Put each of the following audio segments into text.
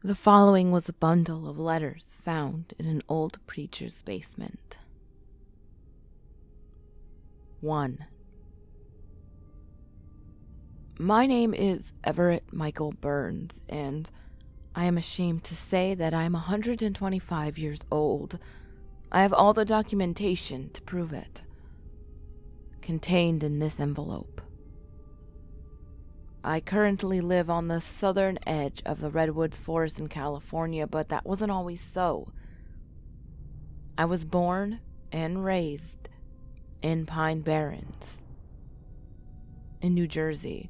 The following was a bundle of letters found in an old preacher's basement. 1. My name is Everett Michael Burns, and I am ashamed to say that I am 125 years old. I have all the documentation to prove it. Contained in this envelope. I currently live on the southern edge of the Redwoods Forest in California, but that wasn't always so. I was born and raised in Pine Barrens, in New Jersey,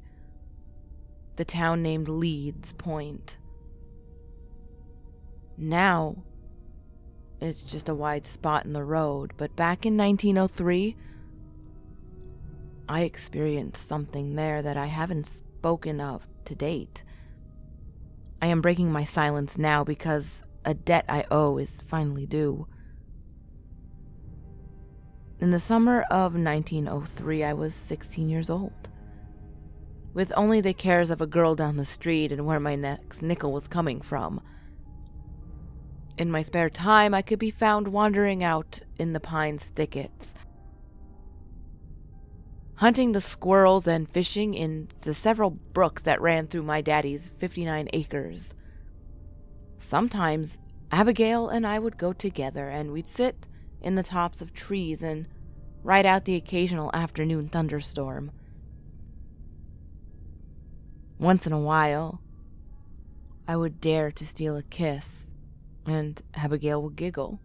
the town named Leeds Point. Now, it's just a wide spot in the road, but back in 1903, I experienced something there that I haven't spoken of to date. I am breaking my silence now because a debt I owe is finally due. In the summer of 1903, I was 16 years old, with only the cares of a girl down the street and where my next nickel was coming from. In my spare time, I could be found wandering out in the pines thickets, hunting the squirrels and fishing in the several brooks that ran through my daddy's 59 acres. Sometimes Abigail and I would go together, and we'd sit in the tops of trees and ride out the occasional afternoon thunderstorm. Once in a while, I would dare to steal a kiss, and Abigail would giggle.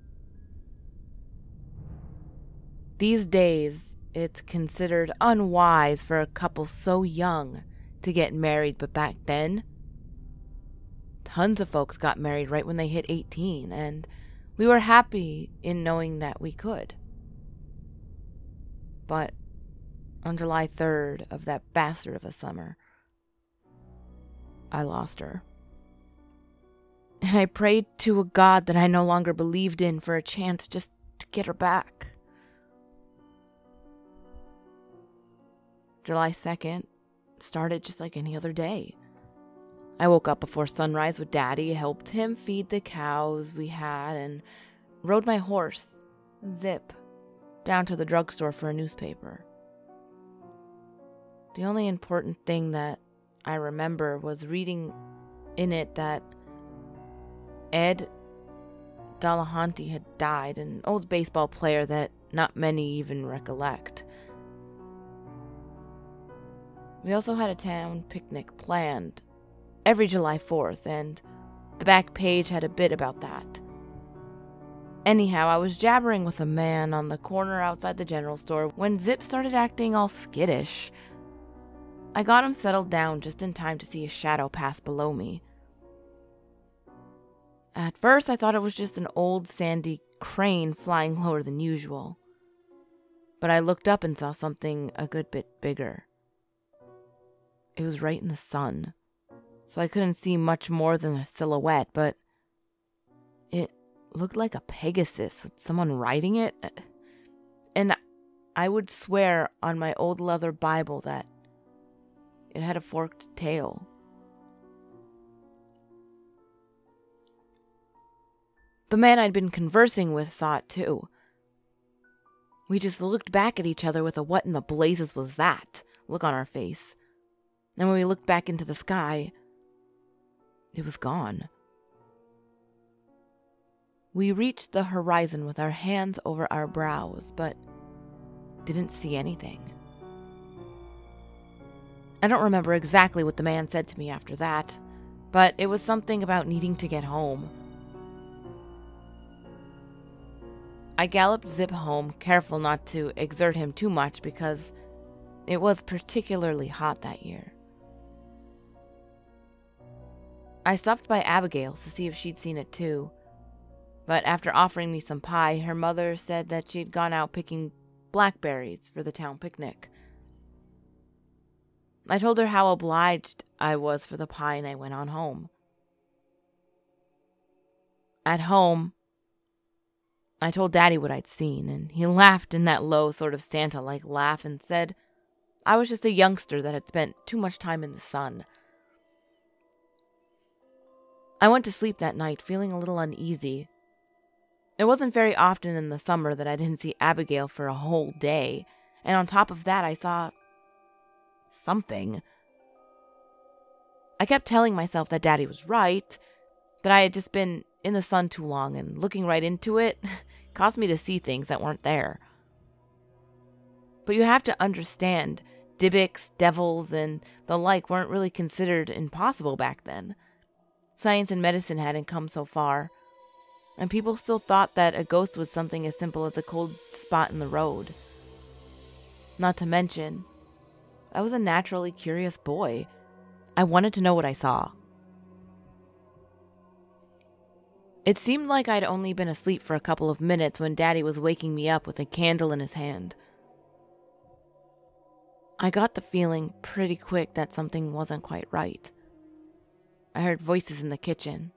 These days, it's considered unwise for a couple so young to get married, but back then, tons of folks got married right when they hit 18, and we were happy in knowing that we could. But on July 3rd of that bastard of a summer, I lost her. And I prayed to a God that I no longer believed in for a chance just to get her back. July 2nd started just like any other day. I woke up before sunrise with Daddy, helped him feed the cows we had, and rode my horse, Zip, down to the drugstore for a newspaper. The only important thing that I remember was reading in it that Ed Delahanty had died, an old baseball player that not many even recollect. We also had a town picnic planned every July 4th, and the back page had a bit about that. Anyhow, I was jabbering with a man on the corner outside the general store when Zip started acting all skittish. I got him settled down just in time to see a shadow pass below me. At first, I thought it was just an old sandy crane flying lower than usual. But I looked up and saw something a good bit bigger. It was right in the sun, so I couldn't see much more than a silhouette, but it looked like a Pegasus with someone riding it. And I would swear on my old leather Bible that it had a forked tail. The man I'd been conversing with saw it too. We just looked back at each other with a "what in the blazes was that?" look on our face. And when we looked back into the sky, it was gone. We reached the horizon with our hands over our brows, but didn't see anything. I don't remember exactly what the man said to me after that, but it was something about needing to get home. I galloped Zip home, careful not to exert him too much because it was particularly hot that year. I stopped by Abigail's to see if she'd seen it too, but after offering me some pie, her mother said that she'd gone out picking blackberries for the town picnic. I told her how obliged I was for the pie, and I went on home. At home, I told Daddy what I'd seen, and he laughed in that low sort of Santa-like laugh and said I was just a youngster that had spent too much time in the sun. I went to sleep that night feeling a little uneasy. It wasn't very often in the summer that I didn't see Abigail for a whole day, and on top of that I saw something. I kept telling myself that Daddy was right, that I had just been in the sun too long, and looking right into it caused me to see things that weren't there. But you have to understand, Dybbuk's, devils, and the like weren't really considered impossible back then. Science and medicine hadn't come so far, and people still thought that a ghost was something as simple as a cold spot in the road. Not to mention, I was a naturally curious boy. I wanted to know what I saw. It seemed like I'd only been asleep for a couple of minutes when Daddy was waking me up with a candle in his hand. I got the feeling pretty quick that something wasn't quite right. I heard voices in the kitchen.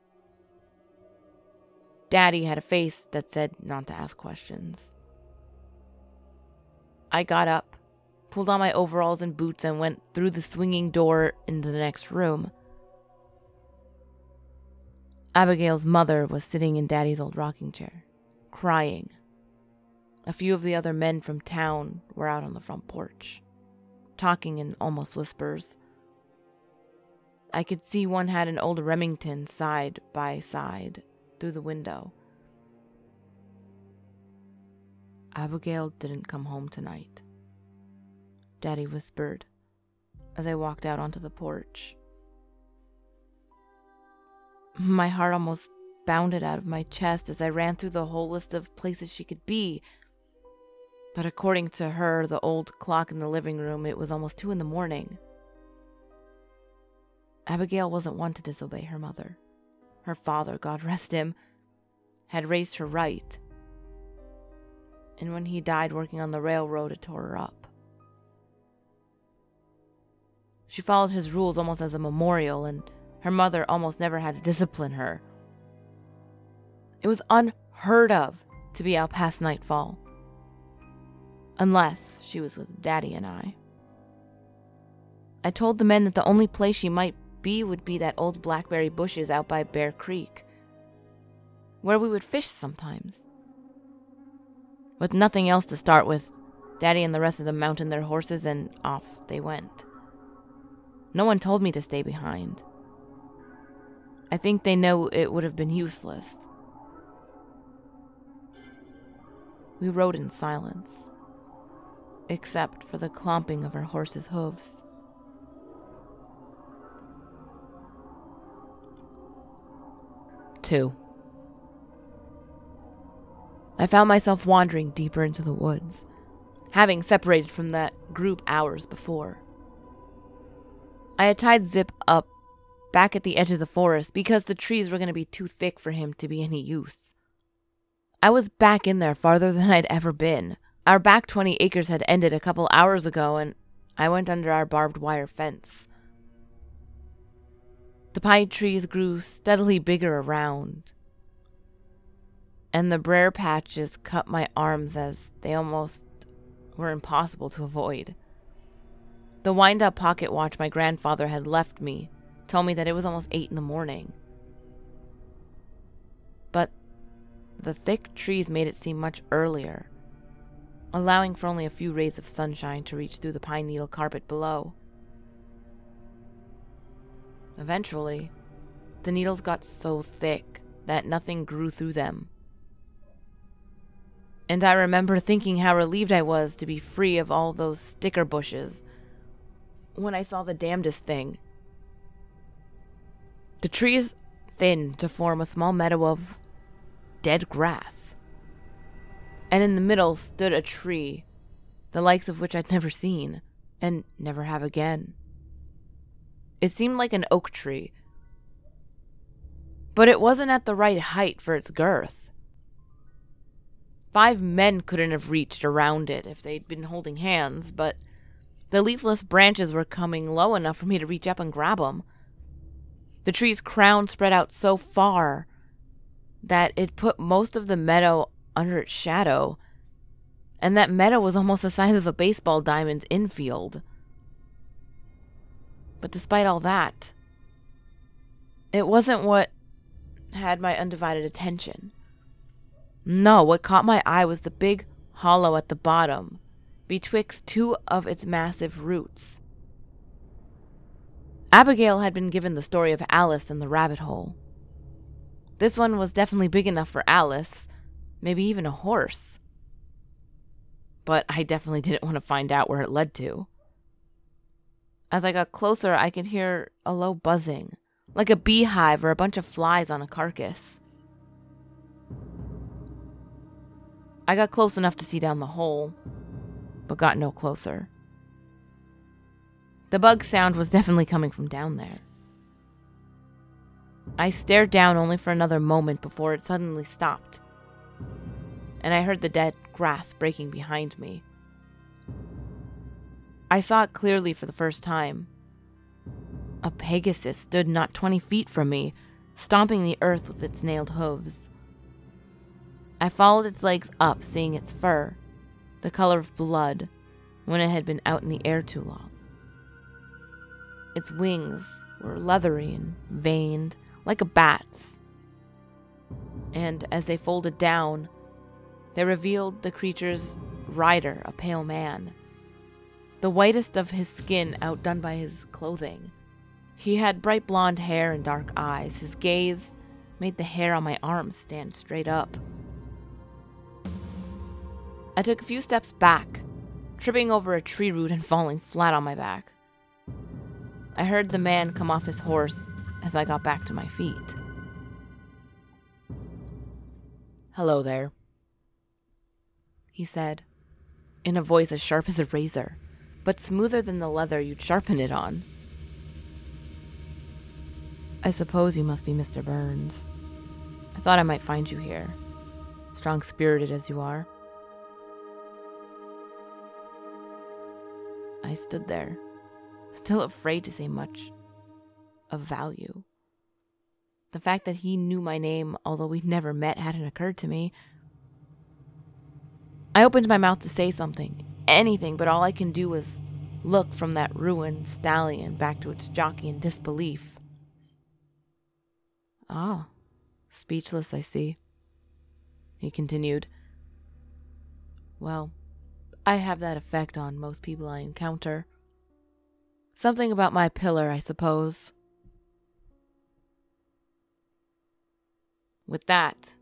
Daddy had a face that said not to ask questions. I got up, pulled on my overalls and boots, and went through the swinging door into the next room. Abigail's mother was sitting in Daddy's old rocking chair, crying. A few of the other men from town were out on the front porch, talking in almost whispers. I could see one had an old Remington side by side through the window. Abigail didn't come home tonight, Daddy whispered as I walked out onto the porch. My heart almost bounded out of my chest as I ran through the whole list of places she could be. But according to her, the old clock in the living room, it was almost 2 a.m. Abigail wasn't one to disobey her mother. Her father, God rest him, had raised her right. And when he died working on the railroad, it tore her up. She followed his rules almost as a memorial, and her mother almost never had to discipline her. It was unheard of to be out past nightfall. Unless she was with Daddy and I. I told the men that the only place she might be would be that old blackberry bushes out by Bear Creek, where we would fish sometimes. With nothing else to start with, Daddy and the rest of them mounted their horses and off they went. No one told me to stay behind. I think they know it would have been useless. We rode in silence, except for the clomping of our horses' hooves. Two. I found myself wandering deeper into the woods, having separated from that group hours before. I had tied Zip up back at the edge of the forest because the trees were going to be too thick for him to be any use. I was back in there farther than I'd ever been. Our back 20 acres had ended a couple hours ago, and I went under our barbed wire fence. The pine trees grew steadily bigger around, and the briar patches cut my arms as they almost were impossible to avoid. The wind-up pocket watch my grandfather had left me told me that it was almost 8 a.m. But the thick trees made it seem much earlier, allowing for only a few rays of sunshine to reach through the pine needle carpet below. Eventually, the needles got so thick that nothing grew through them. And I remember thinking how relieved I was to be free of all those sticker bushes when I saw the damnedest thing. The trees thinned to form a small meadow of dead grass. And in the middle stood a tree, the likes of which I'd never seen, and never have again. It seemed like an oak tree, but it wasn't at the right height for its girth. 5 men couldn't have reached around it if they'd been holding hands, but the leafless branches were coming low enough for me to reach up and grab them. The tree's crown spread out so far that it put most of the meadow under its shadow, and that meadow was almost the size of a baseball diamond's infield. But despite all that, it wasn't what had my undivided attention. No, what caught my eye was the big hollow at the bottom, betwixt two of its massive roots. Abigail had been given the story of Alice and the rabbit hole. This one was definitely big enough for Alice, maybe even a horse. But I definitely didn't want to find out where it led to. As I got closer, I could hear a low buzzing, like a beehive or a bunch of flies on a carcass. I got close enough to see down the hole, but got no closer. The bug sound was definitely coming from down there. I stared down only for another moment before it suddenly stopped, and I heard the dead grass breaking behind me. I saw it clearly for the first time. A Pegasus stood not 20 feet from me, stomping the earth with its nailed hooves. I followed its legs up, seeing its fur, the color of blood, when it had been out in the air too long. Its wings were leathery and veined, like a bat's, and as they folded down, they revealed the creature's rider, a pale man, the whitest of his skin outdone by his clothing. He had bright blonde hair and dark eyes. His gaze made the hair on my arms stand straight up. I took a few steps back, tripping over a tree root and falling flat on my back. I heard the man come off his horse as I got back to my feet. "Hello there," he said, in a voice as sharp as a razor, but smoother than the leather you'd sharpen it on. "I suppose you must be Mr. Burns. I thought I might find you here, strong-spirited as you are." I stood there, still afraid to say much of value. The fact that he knew my name, although we'd never met, hadn't occurred to me. I opened my mouth to say something, anything, but all I can do was look from that ruined stallion back to its jockey in disbelief. "Ah, speechless, I see," he continued. "Well, I have that effect on most people I encounter. Something about my pillar, I suppose." With that,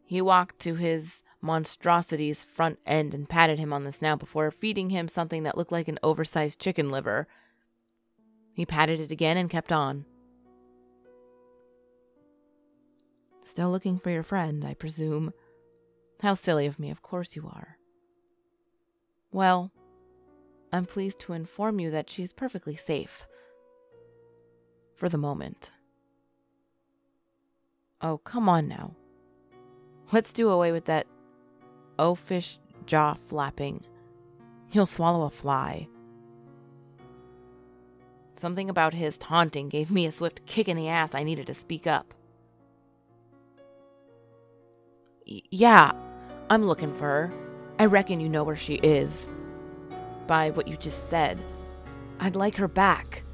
he walked to his monstrosity's front end and patted him on the snout before feeding him something that looked like an oversized chicken liver. He patted it again and kept on. "Still looking for your friend, I presume. How silly of me, of course you are. Well, I'm pleased to inform you that she's perfectly safe. For the moment. Oh, come on now. Let's do away with that oafish jaw flapping. You'll swallow a fly." Something about his taunting gave me a swift kick in the ass. I needed to speak up. "Yeah, I'm looking for her. I reckon you know where she is. By what you just said, I'd like her back,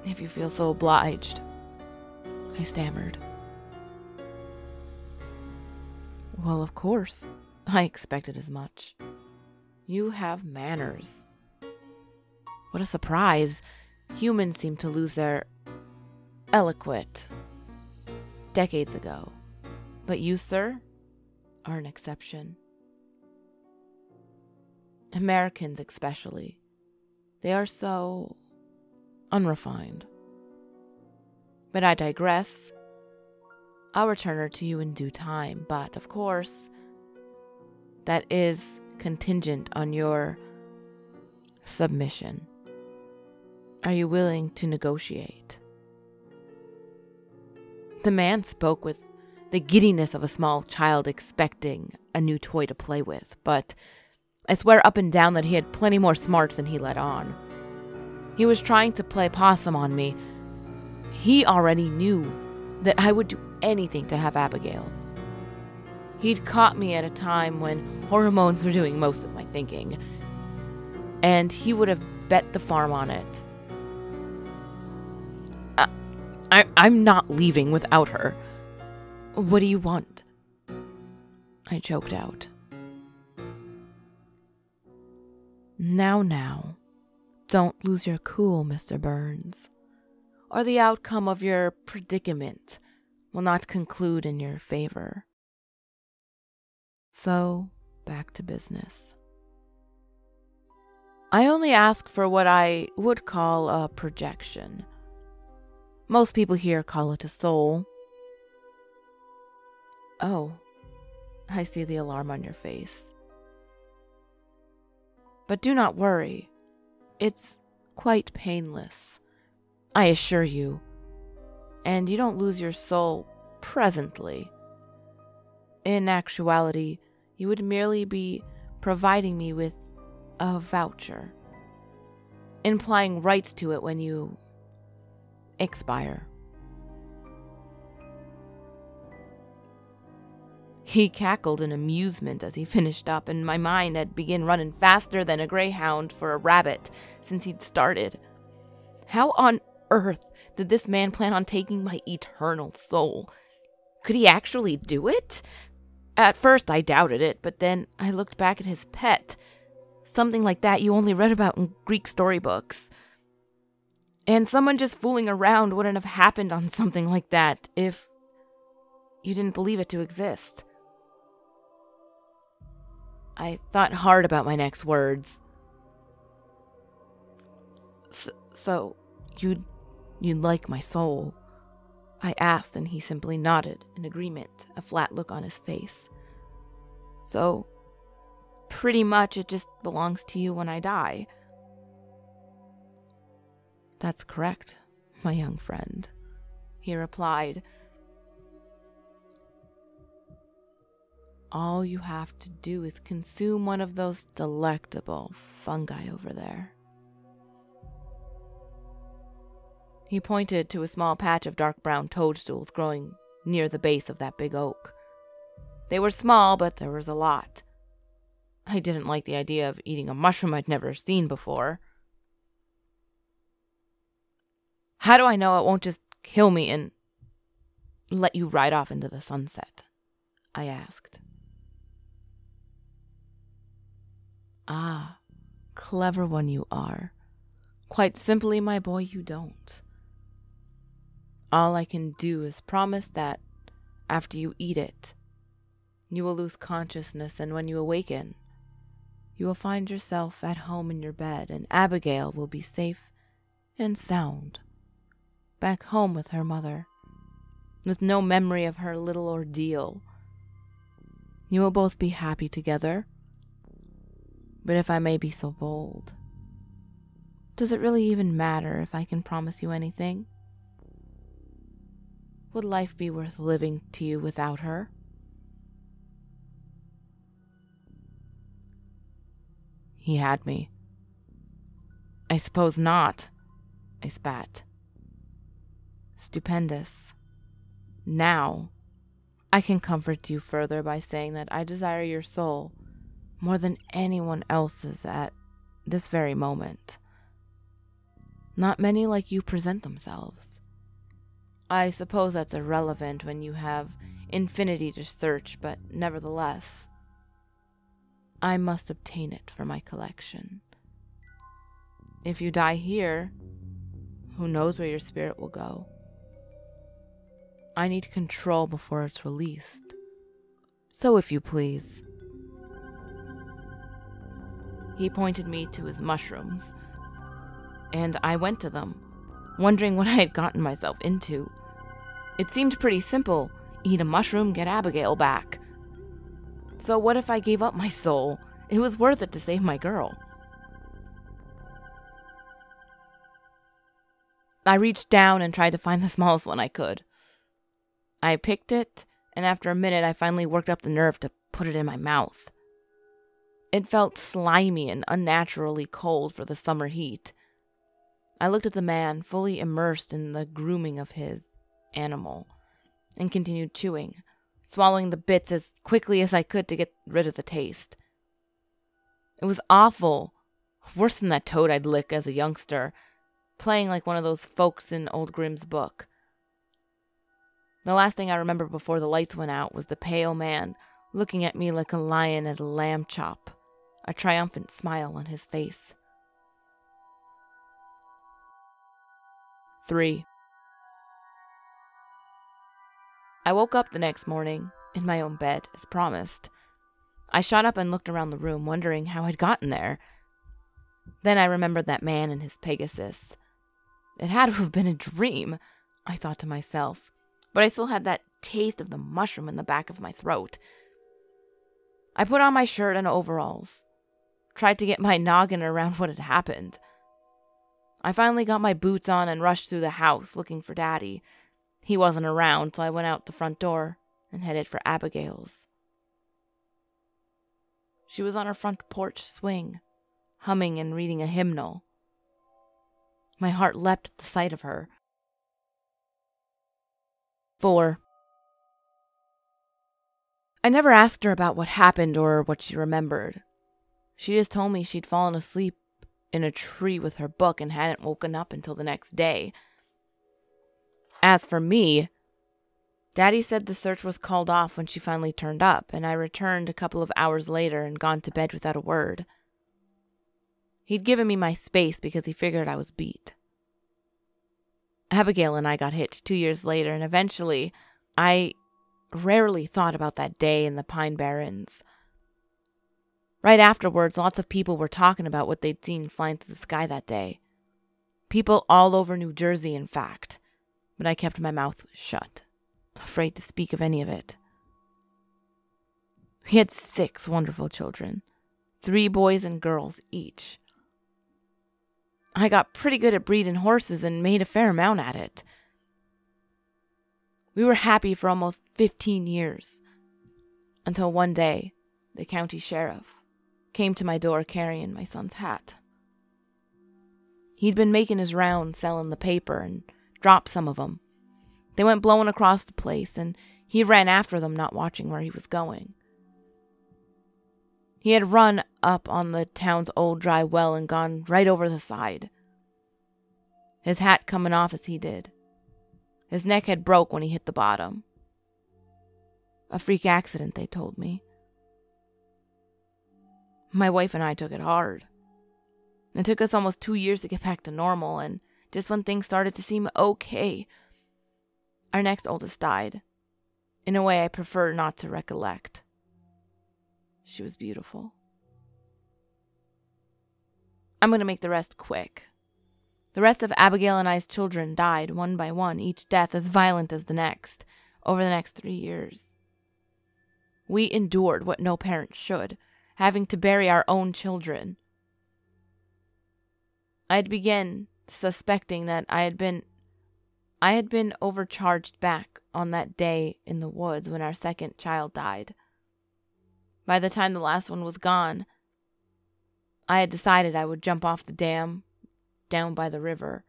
if you feel so obliged," I stammered. "Well, of course. I expected as much. You have manners." What a surprise. Humans seem to lose their eloquent decades ago. But you, sir, are an exception. Americans especially. They are so unrefined. But I digress. I'll return her to you in due time, but of course, that is contingent on your submission. Are you willing to negotiate? The man spoke with the giddiness of a small child expecting a new toy to play with, but I swear up and down that he had plenty more smarts than he let on. He was trying to play possum on me. He already knew that I would do anything to have Abigail. He'd caught me at a time when hormones were doing most of my thinking, and he would have bet the farm on it. I'm not leaving without her. What do you want? I choked out. Now, don't lose your cool, Mr. Burns, or the outcome of your predicament will not conclude in your favor. So, back to business. I only ask for what I would call a projection. Most people here call it a soul. Oh, I see the alarm on your face. But do not worry. It's quite painless, I assure you. And you don't lose your soul presently. In actuality, you would merely be providing me with a voucher, implying rights to it when you expire. He cackled in amusement as he finished up, and my mind had begun running faster than a greyhound for a rabbit since he'd started. How on earth did this man plan on taking my eternal soul? Could he actually do it? At first I doubted it, but then I looked back at his pet. Something like that you only read about in Greek storybooks. And someone just fooling around wouldn't have happened on something like that if you didn't believe it to exist. I thought hard about my next words. So, you'd like my soul? I asked, and he simply nodded in agreement, a flat look on his face. So, pretty much it just belongs to you when I die. That's correct, my young friend, he replied. All you have to do is consume one of those delectable fungi over there. He pointed to a small patch of dark brown toadstools growing near the base of that big oak. They were small, but there was a lot. I didn't like the idea of eating a mushroom I'd never seen before. How do I know it won't just kill me and let you ride off into the sunset? I asked. Ah, clever one you are. Quite simply, my boy, you don't. All I can do is promise that after you eat it, you will lose consciousness, and when you awaken, you will find yourself at home in your bed, and Abigail will be safe and sound, back home with her mother, with no memory of her little ordeal. You will both be happy together. But if I may be so bold, does it really even matter if I can promise you anything? Would life be worth living to you without her? He had me. I suppose not, I spat. Stupendous. Now, I can comfort you further by saying that I desire your soul more than anyone else's at this very moment. Not many like you present themselves. I suppose that's irrelevant when you have infinity to search, but nevertheless, I must obtain it for my collection. If you die here, who knows where your spirit will go? I need control before it's released. So if you please. He pointed me to his mushrooms, and I went to them, wondering what I had gotten myself into. It seemed pretty simple. Eat a mushroom, get Abigail back. So what if I gave up my soul? It was worth it to save my girl. I reached down and tried to find the smallest one I could. I picked it, and after a minute I finally worked up the nerve to put it in my mouth. It felt slimy and unnaturally cold for the summer heat. I looked at the man, fully immersed in the grooming of his animal, and continued chewing, swallowing the bits as quickly as I could to get rid of the taste. It was awful, worse than that toad I'd lick as a youngster, playing like one of those folks in old Grimm's book. The last thing I remember before the lights went out was the pale man looking at me like a lion at a lamb chop, a triumphant smile on his face. 3. I woke up the next morning in my own bed, as promised. I shot up and looked around the room, wondering how I'd gotten there. Then I remembered that man and his Pegasus. It had to have been a dream, I thought to myself, but I still had that taste of the mushroom in the back of my throat. I put on my shirt and overalls, tried to get my noggin around what had happened. I finally got my boots on and rushed through the house looking for Daddy. He wasn't around, so I went out the front door and headed for Abigail's. She was on her front porch swing, humming and reading a hymnal. My heart leapt at the sight of her. 4. I never asked her about what happened or what she remembered. She just told me she'd fallen asleep in a tree with her book and hadn't woken up until the next day. As for me, Daddy said the search was called off when she finally turned up, and I returned a couple of hours later and gone to bed without a word. He'd given me my space because he figured I was beat. Abigail and I got hitched 2 years later, and eventually, I rarely thought about that day in the Pine Barrens. Right afterwards, lots of people were talking about what they'd seen flying through the sky that day. People all over New Jersey, in fact. But I kept my mouth shut, afraid to speak of any of it. We had 6 wonderful children, 3 boys and girls each. I got pretty good at breeding horses and made a fair amount at it. We were happy for almost 15 years, until one day, the county sheriff came to my door carrying my son's hat. He'd been making his rounds selling the paper and dropped some of them. They went blowing across the place, and he ran after them, not watching where he was going. He had run up on the town's old dry well and gone right over the side, his hat coming off as he did. His neck had broke when he hit the bottom. A freak accident, they told me. My wife and I took it hard. It took us almost 2 years to get back to normal, and just when things started to seem okay, our next oldest died, in a way I prefer not to recollect. She was beautiful. I'm going to make the rest quick. The rest of Abigail and I's children died one by one, each death as violent as the next, over the next 3 years. We endured what no parent should, having to bury our own children. I'd begun suspecting that I had been overcharged back on that day in the woods when our second child died. By the time the last one was gone, I had decided I would jump off the dam down by the river.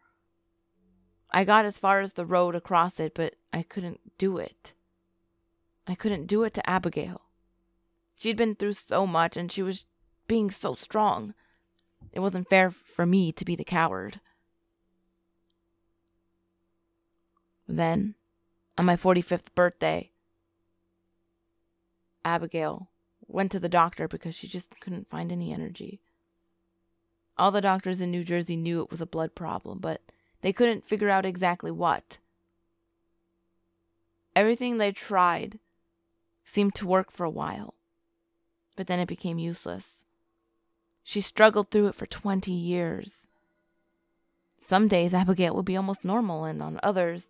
I got as far as the road across it, but I couldn't do it. I couldn't do it to Abigail. She'd been through so much, and she was being so strong. It wasn't fair for me to be the coward. Then, on my 45th birthday, Abigail went to the doctor because she just couldn't find any energy. All the doctors in New Jersey knew it was a blood problem, but they couldn't figure out exactly what. Everything they tried seemed to work for a while, but then it became useless. She struggled through it for 20 years. Some days Abigail would be almost normal, and on others,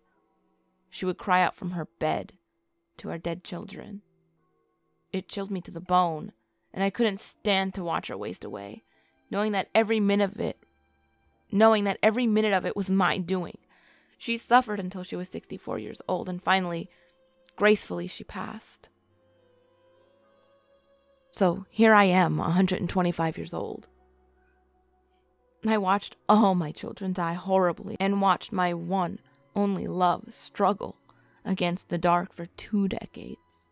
she would cry out from her bed to our dead children. It chilled me to the bone, and I couldn't stand to watch her waste away, knowing that every minute of it was my doing. She suffered until she was 64 years old, and finally, gracefully, she passed. So here I am, 125 years old. I watched all my children die horribly, and watched my one only love struggle against the dark for 2 decades.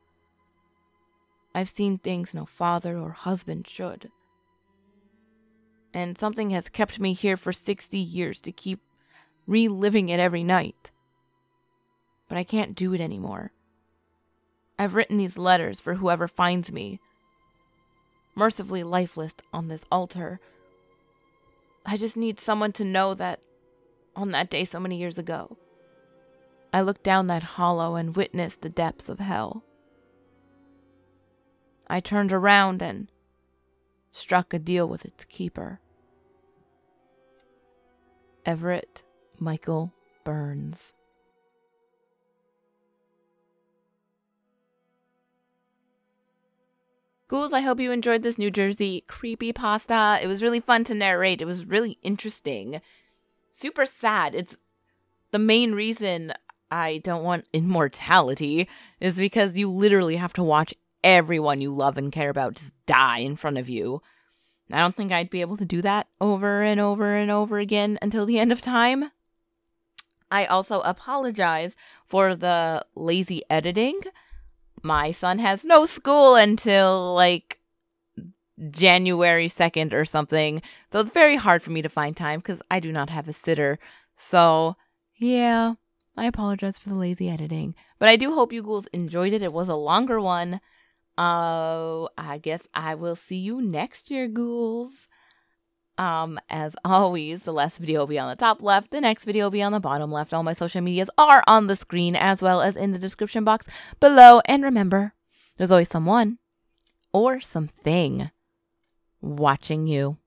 I've seen things no father or husband should. And something has kept me here for 60 years to keep reliving it every night. but I can't do it anymore. I've written these letters for whoever finds me, mercifully lifeless on this altar. I just need someone to know that on that day so many years ago, I looked down that hollow and witnessed the depths of hell. I turned around and struck a deal with its keeper. Everett Michael Burns. Ghouls, I hope you enjoyed this New Jersey creepypasta. It was really fun to narrate. It was really interesting. Super sad. It's the main reason I don't want immortality is because you literally have to watch everyone you love and care about just die in front of you. I don't think I'd be able to do that over and over and over again until the end of time. I also apologize for the lazy editing. My son has no school until like January 2nd or something. So it's very hard for me to find time because I do not have a sitter. So yeah, I apologize for the lazy editing. But I do hope you ghouls enjoyed it. It was a longer one. I guess I will see you next year, ghouls. As always, the last video will be on the top left, the next video will be on the bottom left. All my social medias are on the screen as well as in the description box below. And remember, there's always someone or something watching you.